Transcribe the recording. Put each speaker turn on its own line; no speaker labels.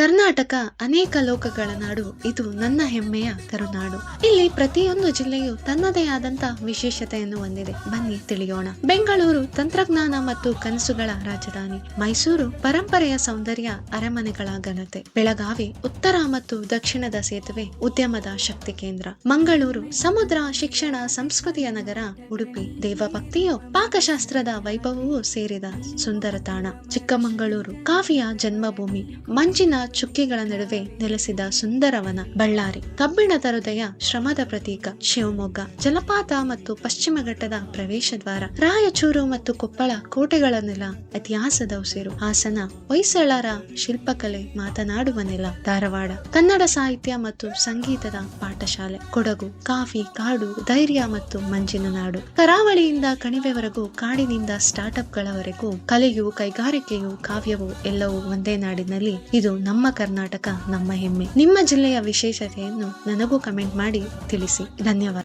ಕರ್ನಾಟಕ ಅನೇಕ ಲೋಕಗಳ ನಾಡು. ಇದು ನನ್ನ ಹೆಮ್ಮೆಯ ಕರುನಾಡು. ಇಲ್ಲಿ ಪ್ರತಿಯೊಂದು ಜಿಲ್ಲೆಯು ತನ್ನದೇ ಆದಂತ ವಿಶೇಷತೆಯನ್ನು ಹೊಂದಿದೆ. ಬನ್ನಿ ತಿಳಿಯೋಣ. ಬೆಂಗಳೂರು ತಂತ್ರಜ್ಞಾನ ಮತ್ತು ಕನಸುಗಳ ರಾಜಧಾನಿ. ಮೈಸೂರು ಪರಂಪರೆಯ ಸೌಂದರ್ಯ, ಅರಮನೆಗಳ ಘನತೆ. ಬೆಳಗಾವಿ ಉತ್ತರ ಮತ್ತು ದಕ್ಷಿಣದ ಸೇತುವೆ, ಉದ್ಯಮದ ಶಕ್ತಿ ಕೇಂದ್ರ. ಮಂಗಳೂರು ಸಮುದ್ರ, ಶಿಕ್ಷಣ, ಸಂಸ್ಕೃತಿಯ ನಗರ. ಉಡುಪಿ ದೇವಭಕ್ತಿಯು, ಪಾಕಶಾಸ್ತ್ರದ ವೈಭವವೂ ಸೇರಿದ ಸುಂದರ ತಾಣ. ಚಿಕ್ಕಮಗಳೂರು ಕಾಫಿಯ ಜನ್ಮಭೂಮಿ, ಮಂಜಿನ ಚುಕ್ಕಿಗಳ ನಡುವೆ ನೆಲೆಸಿದ ಸುಂದರವನ. ಬಳ್ಳಾರಿ ಕಬ್ಬಿಣದ ಹೃದಯ, ಶ್ರಮದ ಪ್ರತೀಕ. ಶಿವಮೊಗ್ಗ ಜಲಪಾತ ಮತ್ತು ಪಶ್ಚಿಮ ಘಟ್ಟದ ಪ್ರವೇಶ ದ್ವಾರ. ರಾಯಚೂರು ಮತ್ತು ಕೊಪ್ಪಳ ಕೋಟೆಗಳ ನೆಲ, ಇತಿಹಾಸದ ಉಸಿರು. ಹಾಸನ ಹೊಯ್ಸಳರ ಶಿಲ್ಪಕಲೆ ಮಾತನಾಡುವ ನೆಲ. ಧಾರವಾಡ ಕನ್ನಡ ಸಾಹಿತ್ಯ ಮತ್ತು ಸಂಗೀತದ ಪಾಠಶಾಲೆ. ಕೊಡಗು ಕಾಫಿ ಕಾಡು, ಧೈರ್ಯ ಮತ್ತು ಮಂಜಿನ ನಾಡು. ಕರಾವಳಿಯಿಂದ ಕಣಿವೆವರೆಗೂ, ಕಾಡಿನಿಂದ ಸ್ಟಾರ್ಟ್ಅಪ್ ಗಳವರೆಗೂ ಕಲೆಯು, ಕೈಗಾರಿಕೆಯು, ಕಾವ್ಯವು ಎಲ್ಲವೂ ಒಂದೇ ನಾಡಿನಲ್ಲಿ. ಇದು ನಮ್ಮ ಕರ್ನಾಟಕ, ನಮ್ಮ ಹೆಮ್ಮೆ. ನಿಮ್ಮ ಜಿಲ್ಲೆಯ ವಿಶೇಷತೆಯನ್ನು ನನಗೂ ಕಮೆಂಟ್ ಮಾಡಿ ತಿಳಿಸಿ. ಧನ್ಯವಾದ.